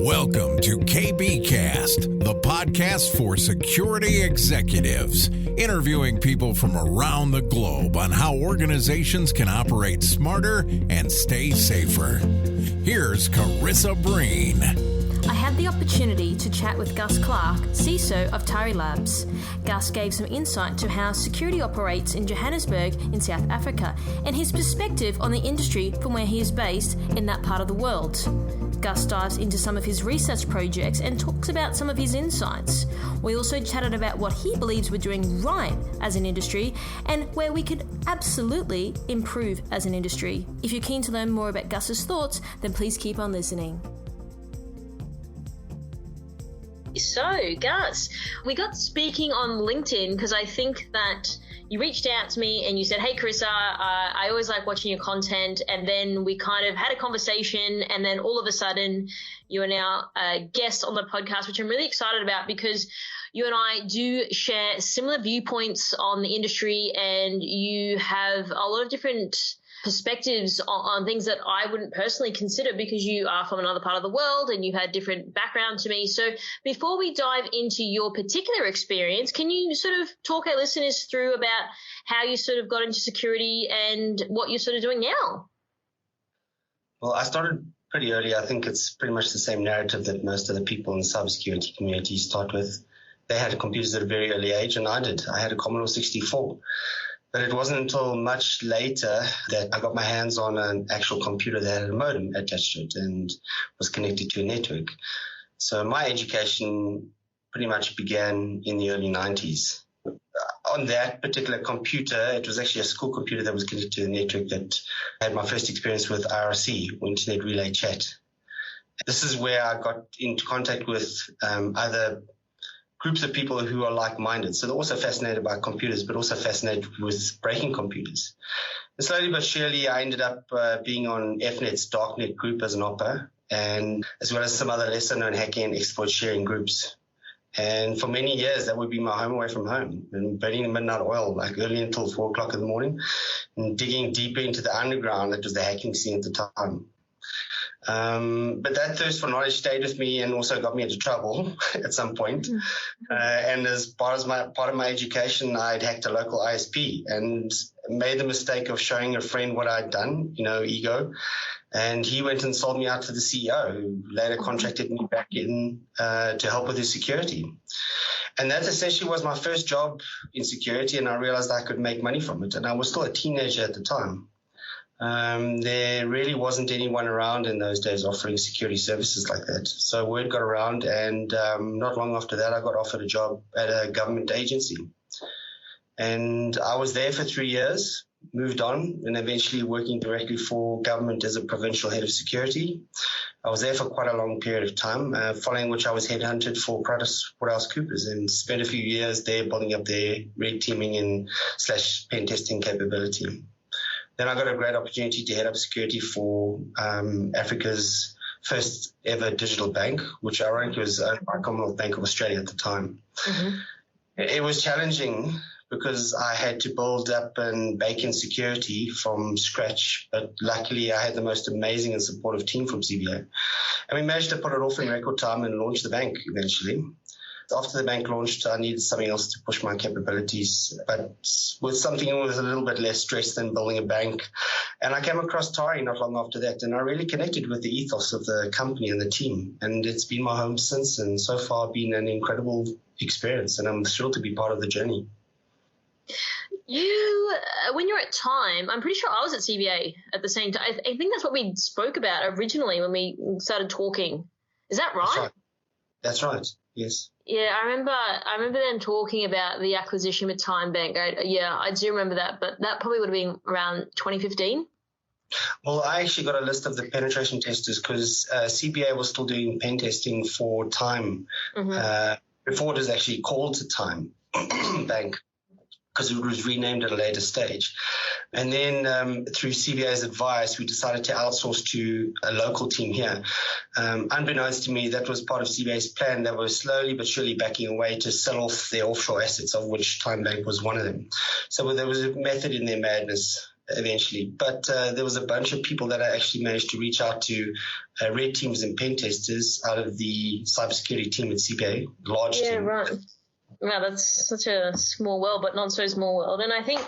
Welcome to KBcast, the podcast for security executives, interviewing people from around the globe on how organizations can operate smarter and stay safer. Here's Carissa Breen. I had the opportunity to chat with Gus Clarke, CISO of Tari Labs. Gus gave some insight to how security operates in Johannesburg in South Africa and his perspective on the industry from where he is based in that part of the world. Gus dives into some of his research projects and talks about some of his insights. We also chatted about what he believes we're doing right as an industry and where we could absolutely improve as an industry. If you're keen to learn more about Gus's thoughts, then please keep on listening. So, Gus, we got speaking on LinkedIn because I think that you reached out to me and you said, hey, Carissa, I always like watching your content. And then we kind of had a conversation and then all of a sudden you are now a guest on the podcast, which I'm really excited about because you and I do share similar viewpoints on the industry and you have a lot of different perspectives on things that I wouldn't personally consider because you are from another part of the world and you had different background to me. So before we dive into your particular experience, can you sort of talk our listeners through about how you sort of got into security and what you're sort of doing now? Well, I started pretty early. I think it's pretty much the same narrative that most of the people in the cybersecurity community start with. They had computers at a very early age, and I did. I had a Commodore 64. But it wasn't until much later that I got my hands on an actual computer that had a modem attached to it and was connected to a network. So my education pretty much began in the early 90s. On that particular computer, it was actually a school computer that was connected to the network that I had my first experience with IRC, or Internet Relay Chat. This is where I got into contact with other groups of people who are like-minded. So they're also fascinated by computers, but also fascinated with breaking computers. And slowly but surely, I ended up being on FNet's Darknet group as an opper, and as well as some other lesser-known hacking and exploit sharing groups. And for many years, that would be my home away from home, and burning the midnight oil, like early until 4 o'clock in the morning, and digging deeper into the underground. That was the hacking scene at the time. But that thirst for knowledge stayed with me and also got me into trouble at some point. And as part of my education, I'd hacked a local ISP and made the mistake of showing a friend what I'd done, ego. And he went and sold me out to the CEO, who later contracted me back in to help with his security. And that essentially was my first job in security, and I realized I could make money from it. And I was still a teenager at the time. There really wasn't anyone around in those days offering security services like that. So word got around, and not long after that, I got offered a job at a government agency. And I was there for 3 years, moved on, and eventually working directly for government as a provincial head of security. I was there for quite a long period of time, following which I was headhunted for PricewaterhouseCoopers and spent a few years there building up their red teaming and / pen testing capability. Then I got a great opportunity to head up security for Africa's first ever digital bank, which ironically was owned by Commonwealth Bank of Australia at the time. Mm-hmm. It was challenging because I had to build up and bake in security from scratch, but luckily I had the most amazing and supportive team from CBA. And we managed to pull it off in record time and launch the bank eventually. After the bank launched, I needed something else to push my capabilities, but with something with a little bit less stress than building a bank. And I came across Tari not long after that, and I really connected with the ethos of the company and the team. And it's been my home since, and so far been an incredible experience, and I'm thrilled to be part of the journey. You, when you're at Time, I'm pretty sure I was at CBA at the same time. I think that's what we spoke about originally when we started talking. Is that right? That's right. Yes. Yeah, I remember them talking about the acquisition with Time Bank. I do remember that, but that probably would have been around 2015. Well, I actually got a list of the penetration testers because CBA was still doing pen testing for Time before it was actually called Time Bank, because it was renamed at a later stage. And then through CBA's advice, we decided to outsource to a local team here. Unbeknownst to me, that was part of CBA's plan. They were slowly but surely backing away to sell off their offshore assets, of which Time Bank was one of them. So there was a method in their madness eventually. But there was a bunch of people that I actually managed to reach out to, red teams and pen testers out of the cybersecurity team at CBA, large team. Yeah, right. Wow, that's such a small world, but not so small world. And I think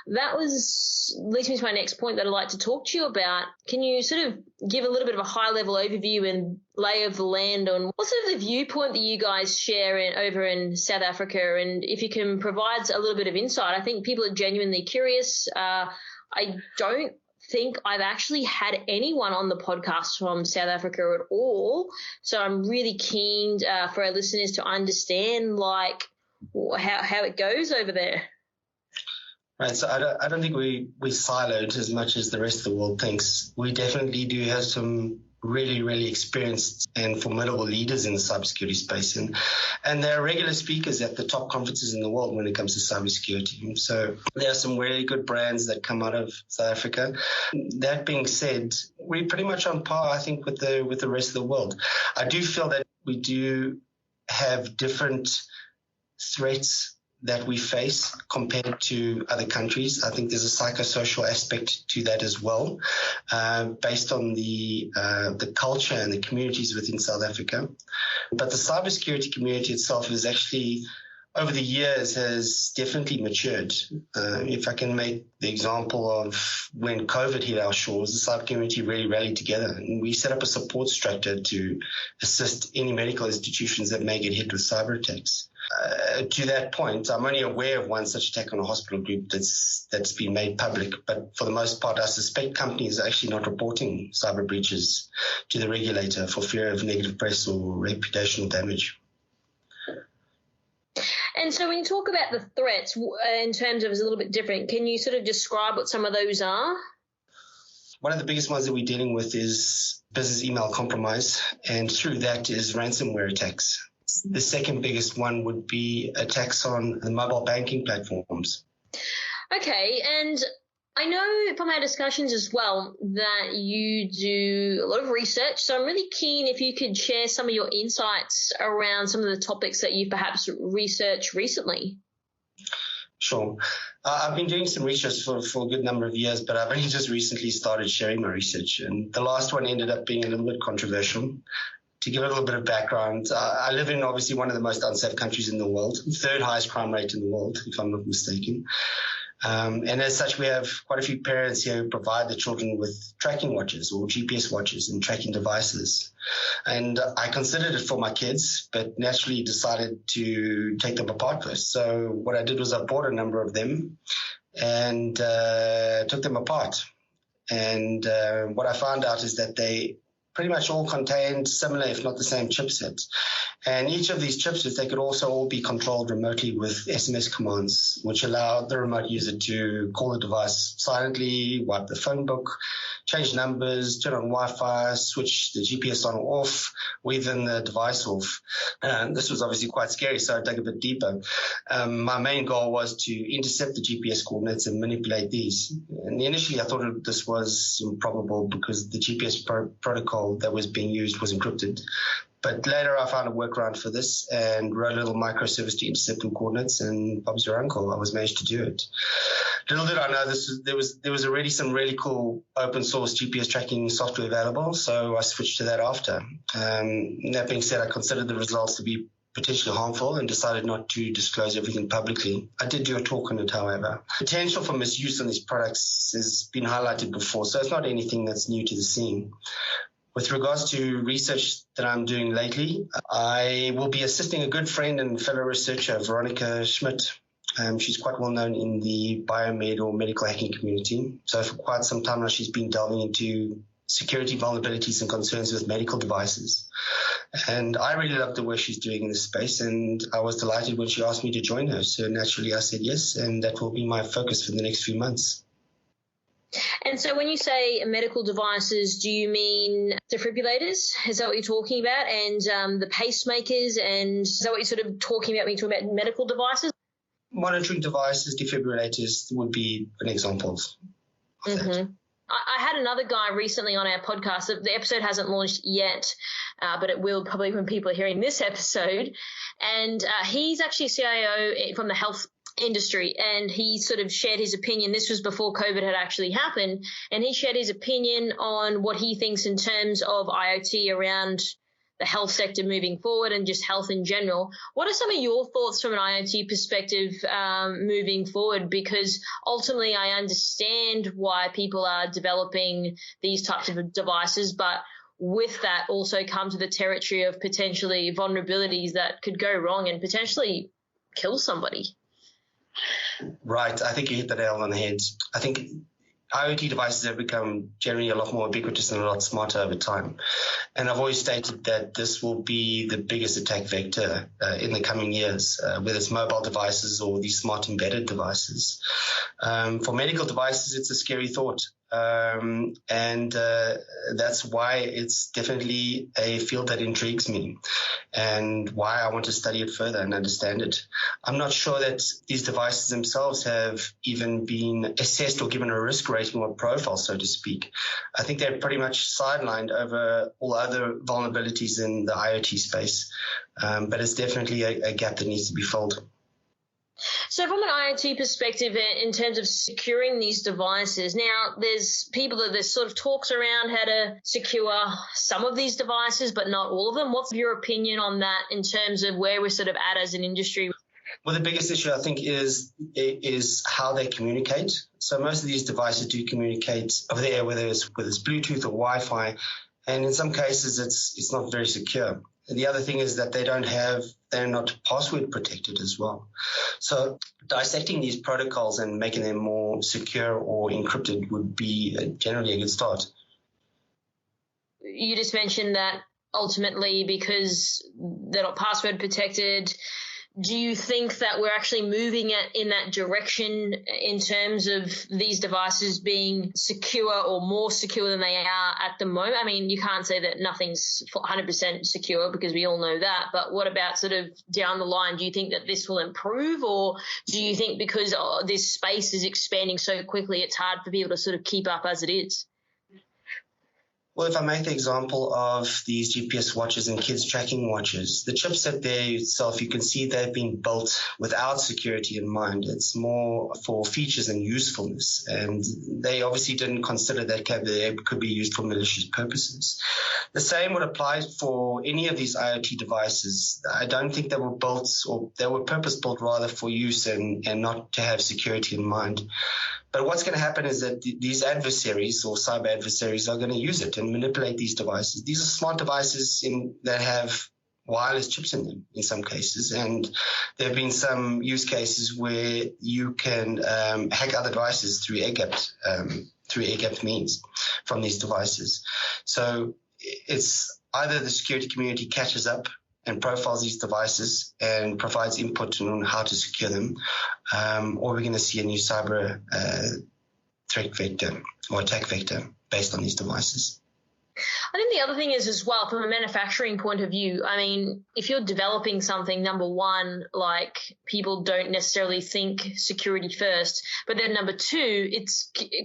that leads me to my next point that I'd like to talk to you about. Can you sort of give a little bit of a high-level overview and lay of the land on what's sort of the viewpoint that you guys share over in South Africa? And if you can provide a little bit of insight, I think people are genuinely curious. I don't think I've actually had anyone on the podcast from South Africa at all. So I'm really keen for our listeners to understand like how it goes over there. Right, so I don't think we siloed as much as the rest of the world thinks. We definitely do have some really, really experienced and formidable leaders in the cybersecurity space. And there are regular speakers at the top conferences in the world when it comes to cybersecurity. So there are some really good brands that come out of South Africa. That being said, we're pretty much on par, I think, with the rest of the world. I do feel that we do have different threats that we face compared to other countries. I think there's a psychosocial aspect to that as well, based on the culture and the communities within South Africa. But the cybersecurity community itself is actually, over the years, has definitely matured. If I can make the example of when COVID hit our shores, the cyber community really rallied together, and we set up a support structure to assist any medical institutions that may get hit with cyber attacks. To that point, I'm only aware of one such attack on a hospital group that's been made public. But for the most part, I suspect companies are actually not reporting cyber breaches to the regulator for fear of negative press or reputational damage. And so when you talk about the threats in terms of it's a little bit different, can you sort of describe what some of those are? One of the biggest ones that we're dealing with is business email compromise, and through that is ransomware attacks. The second biggest one would be attacks on the mobile banking platforms. Okay, and I know from our discussions as well that you do a lot of research, so I'm really keen if you could share some of your insights around some of the topics that you've perhaps researched recently. Sure. I've been doing some research for a good number of years, but I've only just recently started sharing my research, and the last one ended up being a little bit controversial. To give a little bit of background, I live in obviously one of the most unsafe countries in the world, third highest crime rate in the world, if I'm not mistaken. And as such, we have quite a few parents here who provide the children with tracking watches or GPS watches and tracking devices. And I considered it for my kids, but naturally decided to take them apart first. So what I did was I bought a number of them and took them apart. And what I found out is that they pretty much all contained similar, if not the same, chipset. And each of these chipsets, they could also all be controlled remotely with SMS commands, which allowed the remote user to call the device silently, wipe the phone book, change numbers, turn on Wi-Fi, switch the GPS on or off, or even the device off. This was obviously quite scary, so I dug a bit deeper. My main goal was to intercept the GPS coordinates and manipulate these. And initially, I thought this was improbable because the GPS protocol that was being used was encrypted. But later I found a workaround for this and wrote a little microservice to intercept the coordinates, and Bob's your uncle, I was managed to do it. Little did I know there was already some really cool open source GPS tracking software available, so I switched to that after. That being said, I considered the results to be potentially harmful and decided not to disclose everything publicly. I did do a talk on it, however. Potential for misuse on these products has been highlighted before, so it's not anything that's new to the scene. With regards to research that I'm doing lately, I will be assisting a good friend and fellow researcher, Veronica Schmidt. She's quite well known in the biomed or medical hacking community. So for quite some time now, she's been delving into security vulnerabilities and concerns with medical devices. And I really love the work she's doing in this space, and I was delighted when she asked me to join her. So naturally I said yes, and that will be my focus for the next few months. And so when you say medical devices, do you mean defibrillators? Is that what you're talking about? And the pacemakers? And is that what you're sort of talking about when you're talking about medical devices? Monitoring devices, defibrillators would be an example of that. I had another guy recently on our podcast. The episode hasn't launched yet, but it will probably when people are hearing this episode. And he's actually a CIO from the health industry, and he sort of shared his opinion. This was before COVID had actually happened, and he shared his opinion on what he thinks in terms of IoT around the health sector moving forward and just health in general. What are some of your thoughts from an IoT perspective moving forward? Because ultimately I understand why people are developing these types of devices, but with that also comes the territory of potentially vulnerabilities that could go wrong and potentially kill somebody. Right. I think you hit the nail on the head. I think IoT devices have become generally a lot more ubiquitous and a lot smarter over time. And I've always stated that this will be the biggest attack vector in the coming years, whether it's mobile devices or these smart embedded devices. For medical devices, it's a scary thought. That's why it's definitely a field that intrigues me and why I want to study it further and understand it. I'm not sure that these devices themselves have even been assessed or given a risk rating or profile, so to speak. I think they're pretty much sidelined over all other vulnerabilities in the IoT space, but it's definitely a gap that needs to be filled. So from an IoT perspective, in terms of securing these devices, now there's sort of talks around how to secure some of these devices, but not all of them. What's your opinion on that in terms of where we're sort of at as an industry? Well, the biggest issue, I think, is how they communicate. So most of these devices do communicate over the air, whether it's Bluetooth or Wi-Fi, and in some cases it's not very secure. And the other thing is that they're not password protected as well. So dissecting these protocols and making them more secure or encrypted would be generally a good start. You just mentioned that ultimately because they're not password protected. Do you think that we're actually moving in that direction in terms of these devices being secure or more secure than they are at the moment? I mean, you can't say that nothing's 100% secure because we all know that, but what about sort of down the line? Do you think that this will improve, or do you think because this space is expanding so quickly, it's hard for people to sort of keep up as it is? Well, if I make the example of these GPS watches and kids tracking watches, the chipset there itself, you can see they've been built without security in mind. It's more for features and usefulness. And they obviously didn't consider that they could be used for malicious purposes. The same would apply for any of these IoT devices. I don't think they were built, or they were purpose-built rather for use and not to have security in mind. But what's going to happen is that these adversaries or cyber adversaries are going to use it and manipulate these devices. These are smart devices that have wireless chips in them in some cases. And there have been some use cases where you can hack other devices through air-gapped means from these devices. So it's either the security community catches up and profiles these devices and provides input on how to secure them, or we're going to see a new cyber threat vector or attack vector based on these devices. I think the other thing is as well, from a manufacturing point of view, I mean, if you're developing something, number one, like people don't necessarily think security first, but then number two, it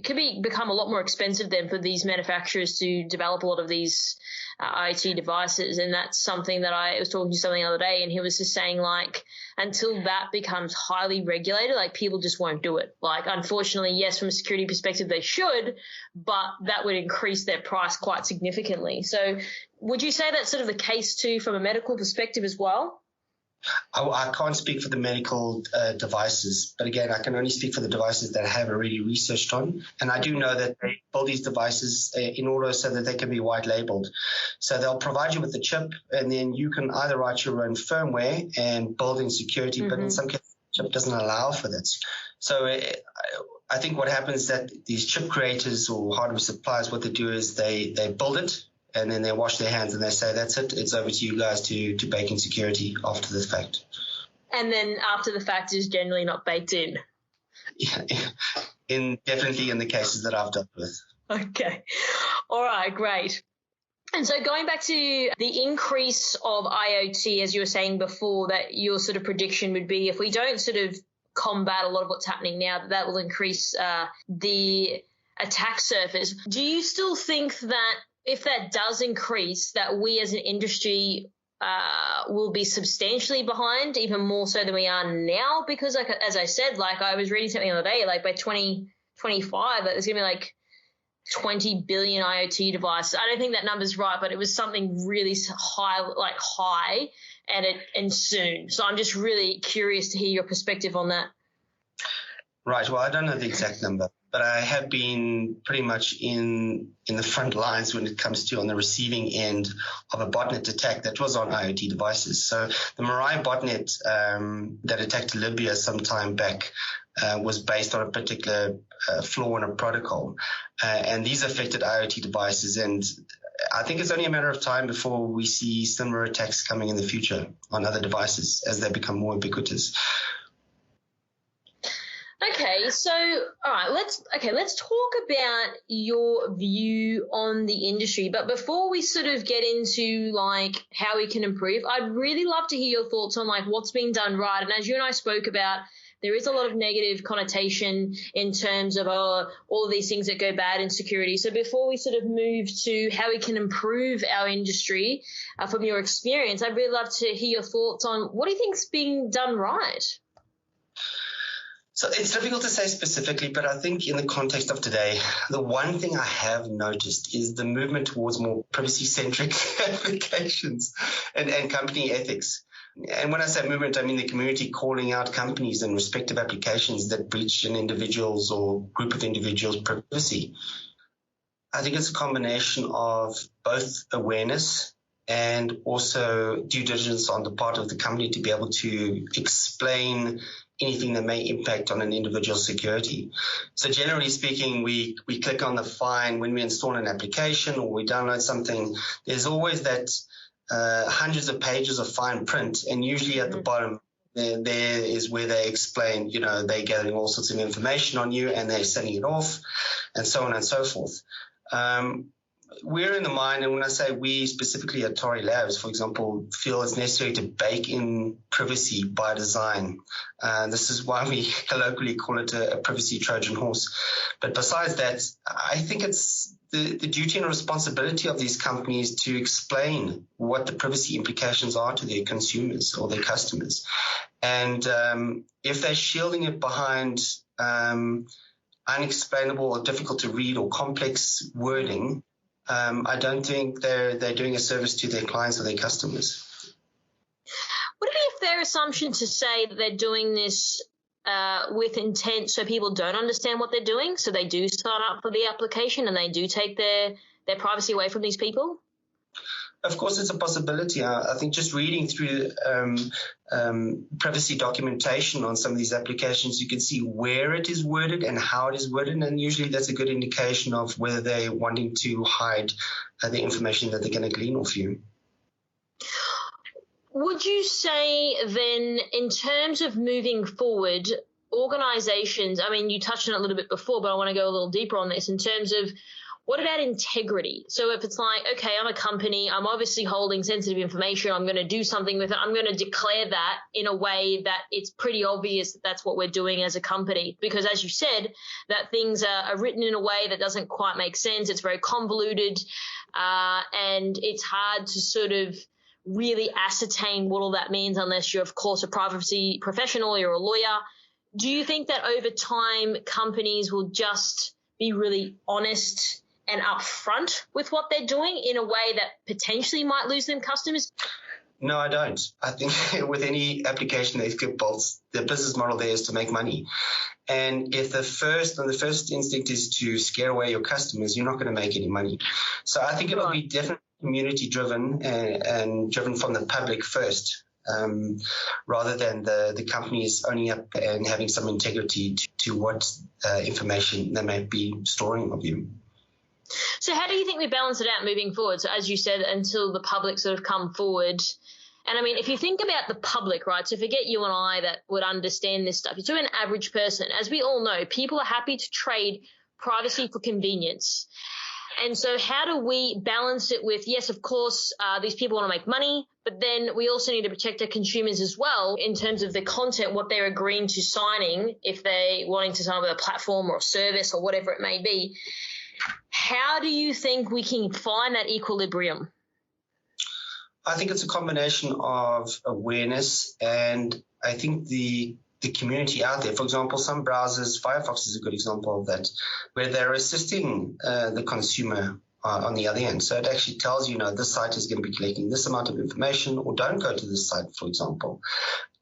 could become a lot more expensive then for these manufacturers to develop a lot of these IoT devices. And that's something that I was talking to someone the other day, and he was just saying, like, until that becomes highly regulated, like, people just won't do it. Like, unfortunately, yes, from a security perspective, they should, but that would increase their price quite significantly. So would you say that's sort of the case too from a medical perspective as well? I can't speak for the medical devices, but again, I can only speak for the devices that I have already researched on. And I do know that they build these devices in order so that they can be white labeled. So they'll provide you with the chip, and then you can either write your own firmware and build in security, but in some cases, the chip doesn't allow for that. So I think what happens is that these chip creators or hardware suppliers, what they do is they build it, and then they wash their hands and they say, that's it, it's over to you guys to bake in security after the fact. And then after the fact is generally not baked in. Yeah, definitely in the cases that I've dealt with. Okay. All right, great. And so going back to the increase of IoT, as you were saying before, that your sort of prediction would be if we don't sort of combat a lot of what's happening now, that will increase the attack surface. Do you still think that if that does increase, that we as an industry will be substantially behind, even more so than we are now, because like, as I said, like I was reading something the other day, like by 2025, there's going to be like 20 billion IoT devices. I don't think that number's right, but it was something really high and soon. So I'm just really curious to hear your perspective on that. Right. Well, I don't know the exact number, but I have been pretty much in the front lines when it comes to on the receiving end of a botnet attack that was on IoT devices. So the Mirai botnet that attacked Libya some time back was based on a particular flaw in a protocol, and these affected IoT devices. And I think it's only a matter of time before we see similar attacks coming in the future on other devices as they become more ubiquitous. Okay, so all right, let's talk about your view on the industry. But before we sort of get into like how we can improve, I'd really love to hear your thoughts on like what's being done right. And as you and I spoke about, there is a lot of negative connotation in terms of all of these things that go bad in security. So before we sort of move to how we can improve our industry from your experience, I'd really love to hear your thoughts on what do you think's being done right? So it's difficult to say specifically, but I think in the context of today, the one thing I have noticed is the movement towards more privacy-centric applications and company ethics. And when I say movement, I mean the community calling out companies and respective applications that breach an individual's or group of individuals' privacy. I think it's a combination of both awareness and also due diligence on the part of the company to be able to explain anything that may impact on an individual's security. So generally speaking, we click on the fine when we install an application or we download something. There's always that hundreds of pages of fine print, and usually at the bottom there is where they explain, they're gathering all sorts of information on you and they're sending it off and so on and so forth. We're in the mind, and when I say we specifically at Tori Labs, for example, feel it's necessary to bake in privacy by design. This is why we colloquially call it a privacy Trojan horse. But besides that, I think it's the duty and responsibility of these companies to explain what the privacy implications are to their consumers or their customers. And if they're shielding it behind unexplainable or difficult to read or complex wording, I don't think they're doing a service to their clients or their customers. Would it be a fair assumption to say that they're doing this with intent so people don't understand what they're doing, so they do sign up for the application and they do take their privacy away from these people? Of course, it's a possibility. I think just reading through privacy documentation on some of these applications, you can see where it is worded and how it is worded, and usually that's a good indication of whether they're wanting to hide the information that they're going to glean off you. Would you say then, in terms of moving forward, organizations, I mean, you touched on it a little bit before, but I want to go a little deeper on this in terms of what about integrity? So if it's like, okay, I'm a company, I'm obviously holding sensitive information, I'm going to do something with it, I'm going to declare that in a way that it's pretty obvious that that's what we're doing as a company. Because as you said, that things are written in a way that doesn't quite make sense, it's very convoluted, and it's hard to sort of really ascertain what all that means unless you're, of course, a privacy professional, you're a lawyer. Do you think that over time companies will just be really honest and upfront with what they're doing in a way that potentially might lose them customers? No, I don't. I think with any application that gets built, the business model there is to make money. And if the first instinct is to scare away your customers, you're not going to make any money. So I think it'll be definitely community driven and driven from the public first, rather than the companies owning up and having some integrity to what information they may be storing of you. So how do you think we balance it out moving forward? So as you said, until the public sort of come forward. And I mean, if you think about the public, right, so forget you and I that would understand this stuff. To an average person, as we all know, people are happy to trade privacy for convenience. And so how do we balance it with, yes, of course, these people want to make money, but then we also need to protect our consumers as well in terms of the content, what they're agreeing to signing if they're wanting to sign with a platform or a service or whatever it may be. How do you think we can find that equilibrium? I think it's a combination of awareness and I think the community out there. For example, some browsers, Firefox is a good example of that, where they're assisting the consumer on the other end. So it actually tells you, this site is going to be collecting this amount of information, or don't go to this site, for example.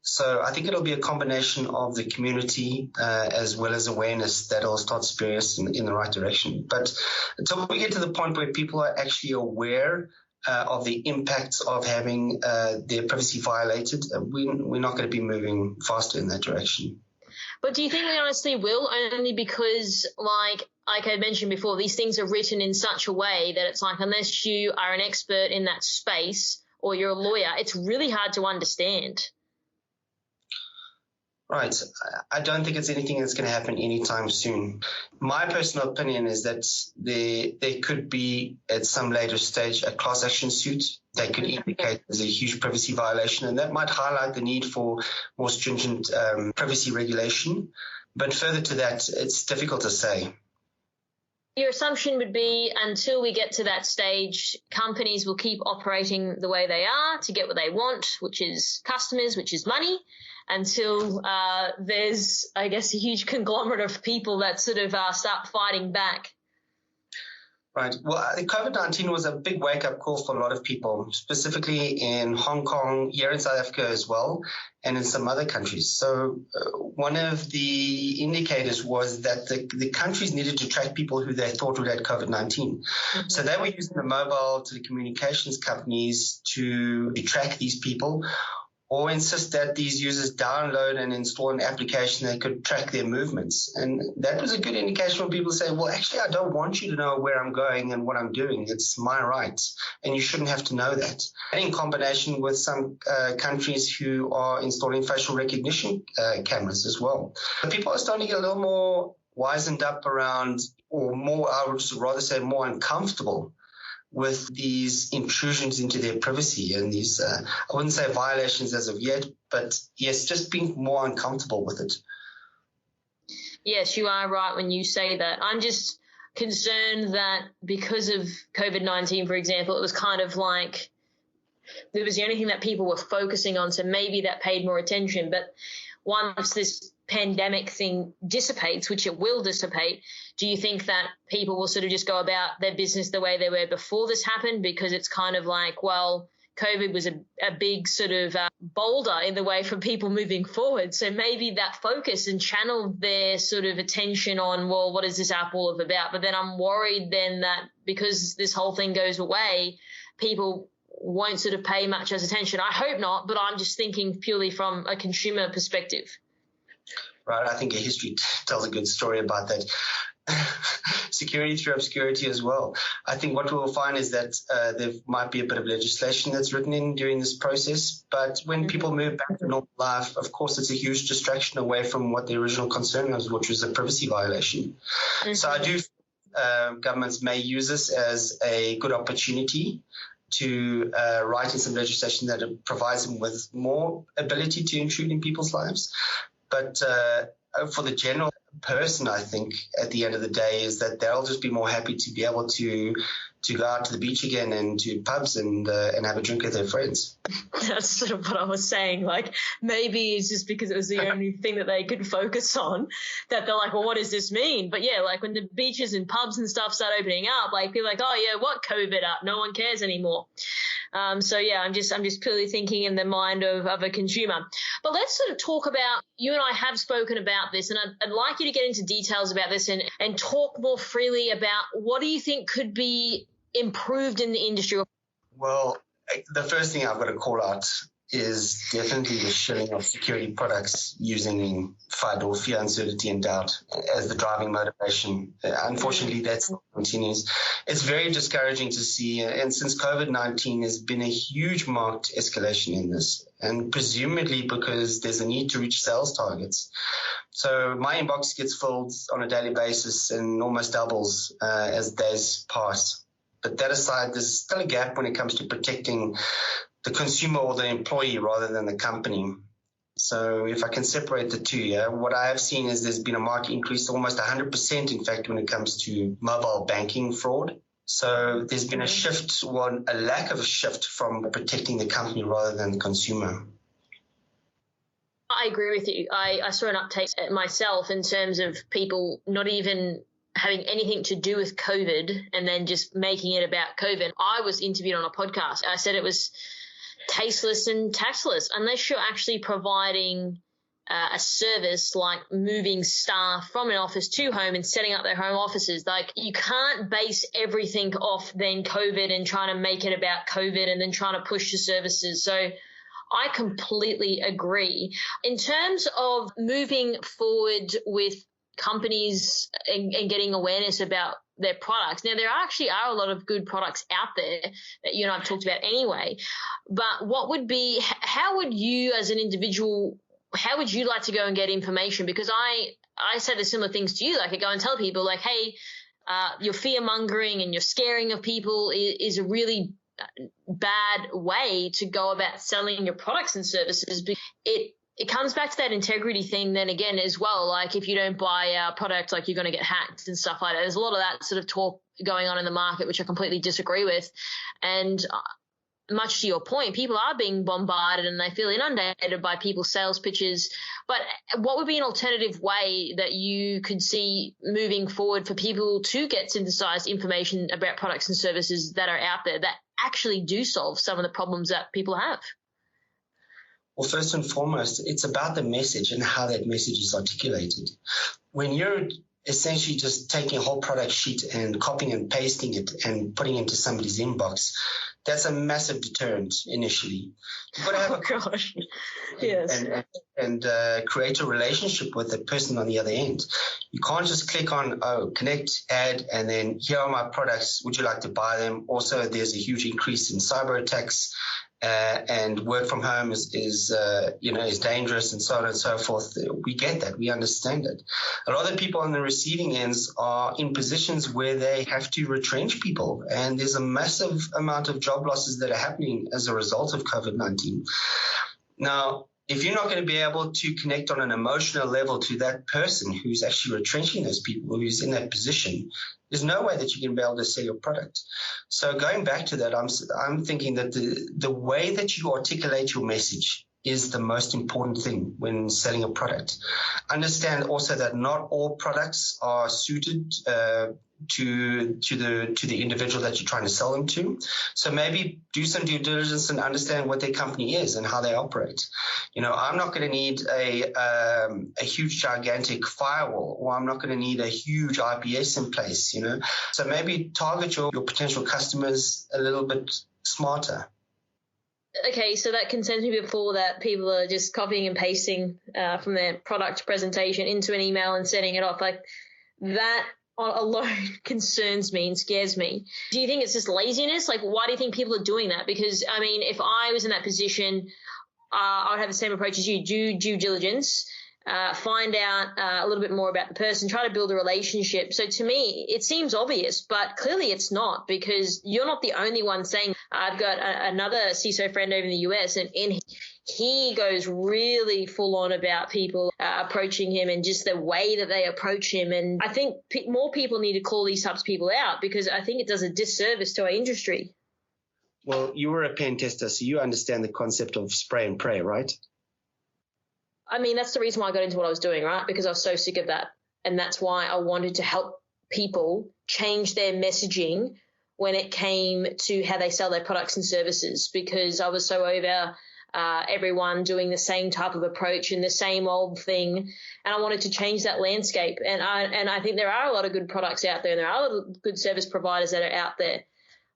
So I think it'll be a combination of the community as well as awareness that'll start steering us in the right direction. But until we get to the point where people are actually aware of the impacts of having their privacy violated, we're not going to be moving faster in that direction. But do you think we honestly will? Only because, like I mentioned before, these things are written in such a way that it's like, unless you are an expert in that space or you're a lawyer, it's really hard to understand. Right. I don't think it's anything that's going to happen anytime soon. My personal opinion is that there could be, at some later stage, a class action suit that could indicate there's a huge privacy violation, and that might highlight the need for more stringent privacy regulation. But further to that, it's difficult to say. Your assumption would be, until we get to that stage, companies will keep operating the way they are to get what they want, which is customers, which is money, until there's, I guess, a huge conglomerate of people that sort of start fighting back. Right. Well, COVID-19 was a big wake-up call for a lot of people, specifically in Hong Kong, here in South Africa as well, and in some other countries. So one of the indicators was that the countries needed to track people who they thought would have COVID-19. Mm-hmm. So they were using the mobile telecommunications companies to track these people, or insist that these users download and install an application that could track their movements. And that was a good indication when people say, well, actually, I don't want you to know where I'm going and what I'm doing. It's my right, and you shouldn't have to know that. And in combination with some countries who are installing facial recognition cameras as well. But people are starting to get a little more wizened up around, or more, I would rather say more uncomfortable with these intrusions into their privacy and these, I wouldn't say violations as of yet, but yes, just being more uncomfortable with it. Yes, you are right when you say that. I'm just concerned that because of COVID-19, for example, it was kind of like it was the only thing that people were focusing on, so maybe that paid more attention. But once this pandemic thing dissipates, which it will dissipate, do you think that people will sort of just go about their business the way they were before this happened? Because it's kind of like, well, COVID was a big sort of boulder in the way for people moving forward. So maybe that focus and channel their sort of attention on, well, what is this app all about? But then I'm worried then that because this whole thing goes away, people won't sort of pay much as attention. I hope not, but I'm just thinking purely from a consumer perspective. Right. I think a history tells a good story about that. Security through obscurity as well. I think what we'll find is that there might be a bit of legislation that's written in during this process, but when people move back to normal life, of course, it's a huge distraction away from what the original concern was, which was a privacy violation. Mm-hmm. So I do governments may use this as a good opportunity to write in some legislation that provides them with more ability to intrude in people's lives. But for the general person, I think at the end of the day is that they'll just be more happy to be able to go out to the beach again and to pubs and have a drink with their friends. That's sort of what I was saying. Like, maybe it's just because it was the only thing that they could focus on that they're like, well, what does this mean? But yeah, like when the beaches and pubs and stuff start opening up, like people are like, oh yeah, what COVID up? No one cares anymore. So yeah, I'm just purely thinking in the mind of a consumer. But let's sort of talk about, you and I have spoken about this, and I'd like you to get into details about this and talk more freely about what do you think could be improved in the industry? Well, the first thing I've got to call out is definitely the shilling of security products using FUD, or fear, uncertainty, and doubt, as the driving motivation. Unfortunately, that continues. It's very discouraging to see, and since COVID-19, there's been a huge marked escalation in this, and presumably because there's a need to reach sales targets. So my inbox gets filled on a daily basis and almost doubles as days pass. But that aside, there's still a gap when it comes to protecting the consumer or the employee rather than the company. So if I can separate the two, what I have seen is there's been a marked increase, almost 100%, in fact, when it comes to mobile banking fraud. So there's been a lack of a shift from protecting the company rather than the consumer. I agree with you. I saw an uptake myself in terms of people not even having anything to do with COVID and then just making it about COVID. I was interviewed on a podcast. I said it was tasteless and tactless unless you're actually providing a service like moving staff from an office to home and setting up their home offices. Like, you can't base everything off then COVID and trying to make it about COVID and then trying to push your services. So I completely agree. In terms of moving forward with companies and getting awareness about their products. Now, there actually are a lot of good products out there that you and I have talked about anyway, but how would you as an individual, how would you like to go and get information? Because I say the similar things to you. Like, I go and tell people like, hey, your fear mongering and your scaring of people is a really bad way to go about selling your products and services. It comes back to that integrity thing then again as well. Like, if you don't buy our product, like, you're going to get hacked and stuff like that. There's a lot of that sort of talk going on in the market, which I completely disagree with. And much to your point, people are being bombarded and they feel inundated by people's sales pitches. But what would be an alternative way that you could see moving forward for people to get synthesized information about products and services that are out there that actually do solve some of the problems that people have? Well, first and foremost, it's about the message and how that message is articulated. When you're essentially just taking a whole product sheet and copying and pasting it and putting it into somebody's inbox, that's a massive deterrent initially. You've got to have Yes. And create a relationship with the person on the other end. You can't just click on, connect, add, and then here are my products. Would you like to buy them? Also, there's a huge increase in cyber attacks. And work from home is dangerous and so on and so forth. We get that. We understand it. A lot of people on the receiving ends are in positions where they have to retrench people, and there's a massive amount of job losses that are happening as a result of COVID-19. Now, if you're not going to be able to connect on an emotional level to that person who's actually retrenching those people, who's in that position, there's no way that you can be able to sell your product. So going back to that, I'm thinking that the way that you articulate your message is the most important thing when selling a product. Understand also that not all products are suited to the individual that you're trying to sell them to. So maybe do some due diligence and understand what their company is and how they operate. I'm not going to need a huge, gigantic firewall, or I'm not going to need a huge IPS in place, So maybe target your potential customers a little bit smarter. Okay, so that concerns me before that people are just copying and pasting from their product presentation into an email and sending it off. Like, that alone concerns me and scares me. Do you think it's just laziness? Like, why do you think people are doing that? Because, I mean, if I was in that position, I would have the same approach as you. Do due diligence, find out a little bit more about the person, try to build a relationship. So to me, it seems obvious, but clearly it's not, because you're not the only one saying. I've got another CISO friend over in the US, and he goes really full on about people approaching him and just the way that they approach him. And I think more people need to call these types of people out, because I think it does a disservice to our industry. Well, you were a pen tester, so you understand the concept of spray and pray, right? I mean, that's the reason why I got into what I was doing, right? Because I was so sick of that. And that's why I wanted to help people change their messaging when it came to how they sell their products and services, because I was so over everyone doing the same type of approach and the same old thing. And I wanted to change that landscape. And I think there are a lot of good products out there, and there are a lot of good service providers that are out there.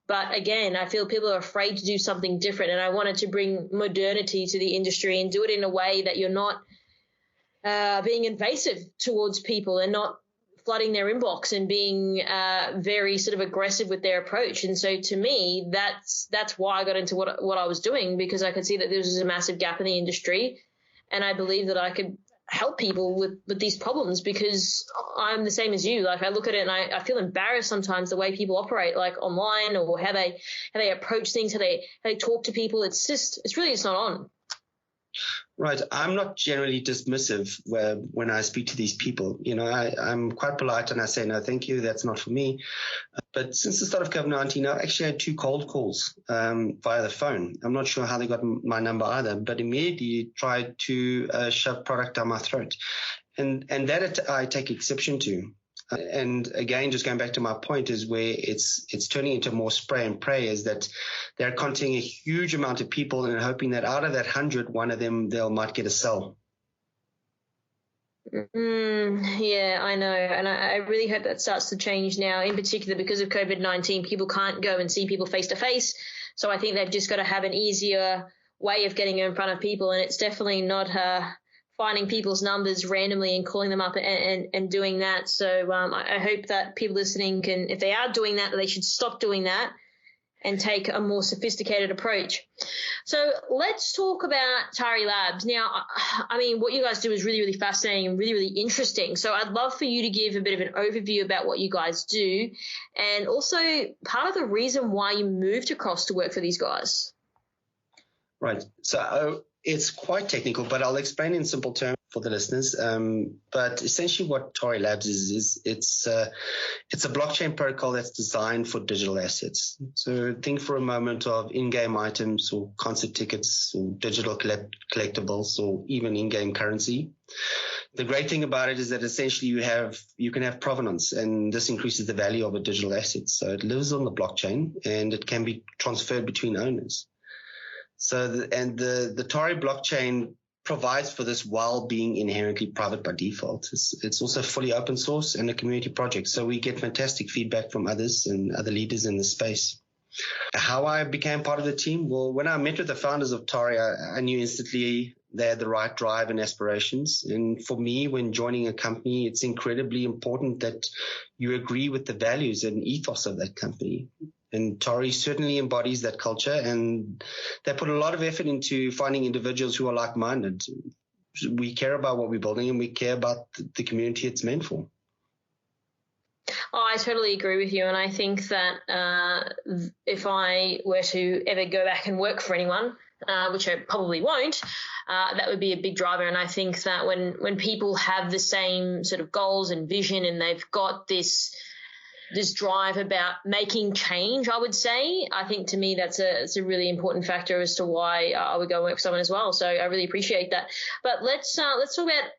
But again, I feel people are afraid to do something different, and I wanted to bring modernity to the industry and do it in a way that you're not being invasive towards people and not flooding their inbox and being very sort of aggressive with their approach. And so to me, that's why I got into what I was doing, because I could see that there was a massive gap in the industry, and I believe that I could help people with these problems, because I'm the same as you. Like, I look at it and I feel embarrassed sometimes the way people operate, like online, or how they approach things, how they talk to people. It's really not on. Right. I'm not generally dismissive when I speak to these people. I'm quite polite and I say, no, thank you. That's not for me. But since the start of COVID-19, I actually had 2 cold calls via the phone. I'm not sure how they got my number either, but immediately tried to shove product down my throat. And that I take exception to. And again, just going back to my point is where it's turning into more spray and pray, is that they're contacting a huge amount of people and hoping that out of that 100, one of them, might get a sell. Yeah, I know. And I really hope that starts to change now, in particular because of COVID-19. People can't go and see people face to face. So I think they've just got to have an easier way of getting in front of people. And it's definitely not finding people's numbers randomly and calling them up and doing that. So I hope that people listening can, if they are doing that, they should stop doing that and take a more sophisticated approach. So let's talk about Tari Labs. Now, I mean, what you guys do is really, really fascinating and really, really interesting. So I'd love for you to give a bit of an overview about what you guys do and also part of the reason why you moved across to work for these guys. Right. So it's quite technical, but I'll explain in simple terms for the listeners. But essentially what Tari Labs is it's a blockchain protocol that's designed for digital assets. So think for a moment of in-game items or concert tickets or digital collectibles or even in-game currency. The great thing about it is that essentially you can have provenance, and this increases the value of a digital asset. So it lives on the blockchain and it can be transferred between owners. So the Tari blockchain provides for this while being inherently private by default. It's also fully open source and a community project. So we get fantastic feedback from others and other leaders in the space. How I became part of the team? Well, when I met with the founders of Tari, I knew instantly they had the right drive and aspirations. And for me, when joining a company, it's incredibly important that you agree with the values and ethos of that company. And Tari certainly embodies that culture, and they put a lot of effort into finding individuals who are like-minded. We care about what we're building, and we care about the community it's meant for. Oh, I totally agree with you. And I think that if I were to ever go back and work for anyone, which I probably won't, that would be a big driver. And I think that when people have the same sort of goals and vision and they've got this drive about making change, I would say, I think to me it's a really important factor as to why I would go work for someone as well. So I really appreciate that. But let's talk about,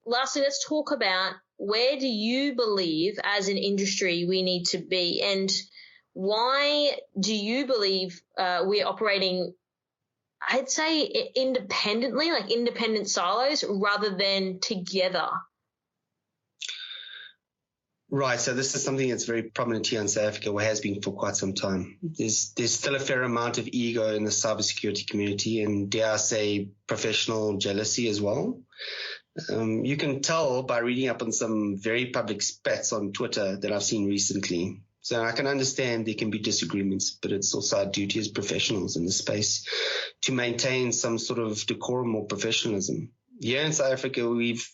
lastly, let's talk about where do you believe as an industry we need to be, and why do you believe we're operating, I'd say, independently, like independent silos rather than together? Right. So this is something that's very prominent here in South Africa, or has been for quite some time. There's still a fair amount of ego in the cybersecurity community, and dare I say professional jealousy as well. You can tell by reading up on some very public spats on Twitter that I've seen recently. So I can understand there can be disagreements, but it's also our duty as professionals in the space to maintain some sort of decorum or professionalism. Here in South Africa, we've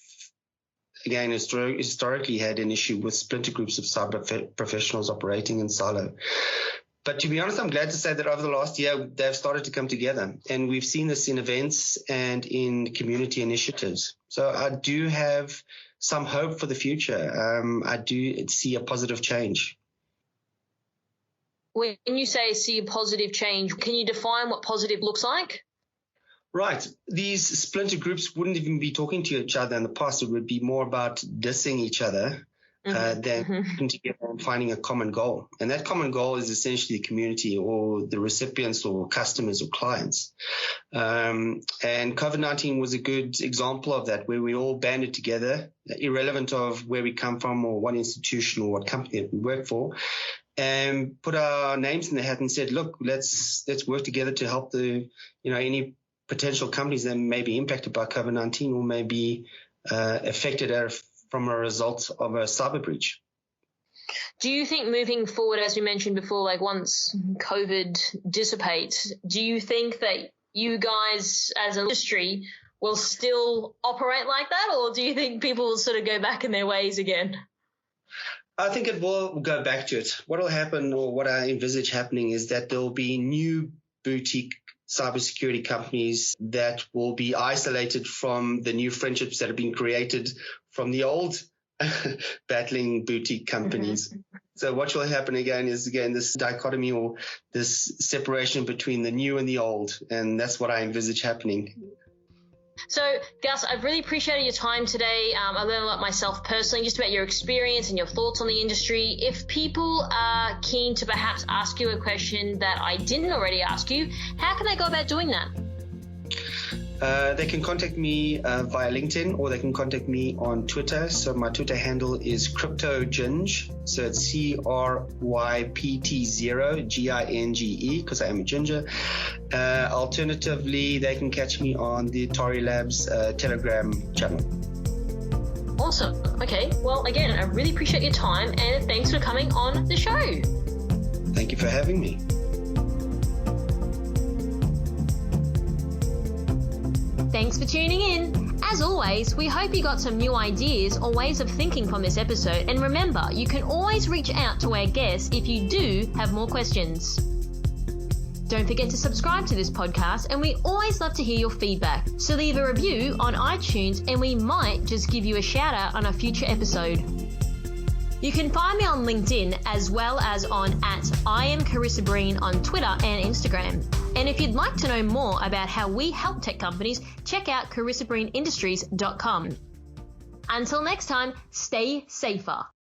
again, historically had an issue with splinter groups of cyber professionals operating in silo. But to be honest, I'm glad to say that over the last year, they've started to come together. And we've seen this in events and in community initiatives. So I do have some hope for the future. I do see a positive change. When you say see a positive change, can you define what positive looks like? Right. These splinter groups wouldn't even be talking to each other in the past. It would be more about dissing each other than working together and finding a common goal. And that common goal is essentially the community or the recipients or customers or clients. And COVID-19 was a good example of that, where we all banded together, irrelevant of where we come from or what institution or what company that we work for, and put our names in the hat and said, look, let's work together to help any potential companies that may be impacted by COVID-19 or may be affected from a result of a cyber breach. Do you think moving forward, as we mentioned before, like once COVID dissipates, do you think that you guys as an industry will still operate like that, or do you think people will sort of go back in their ways again? I think it will go back to it. What will happen, or what I envisage happening, is that there will be new boutique cybersecurity companies that will be isolated from the new friendships that have been created from the old battling boutique companies. So what will happen again is this dichotomy or this separation between the new and the old. And that's what I envisage happening. So, Gus, I've really appreciated your time today. I learned a lot myself personally, just about your experience and your thoughts on the industry. If people are keen to perhaps ask you a question that I didn't already ask you, how can they go about doing that? They can contact me via LinkedIn, or they can contact me on Twitter. So my Twitter handle is CryptoGinge. So it's CRYPT0 GINGE, because I am a ginger. Alternatively, they can catch me on the Atari Labs Telegram channel. Awesome. Okay. Well, again, I really appreciate your time, and thanks for coming on the show. Thank you for having me. Thanks for tuning in. As always, we hope you got some new ideas or ways of thinking from this episode. And remember, you can always reach out to our guests if you do have more questions. Don't forget to subscribe to this podcast, and we always love to hear your feedback. So leave a review on iTunes and we might just give you a shout out on a future episode. You can find me on LinkedIn as well as on @IamCarissaBreen on Twitter and Instagram. And if you'd like to know more about how we help tech companies, check out CarissaBreenIndustries.com. Until next time, stay safer.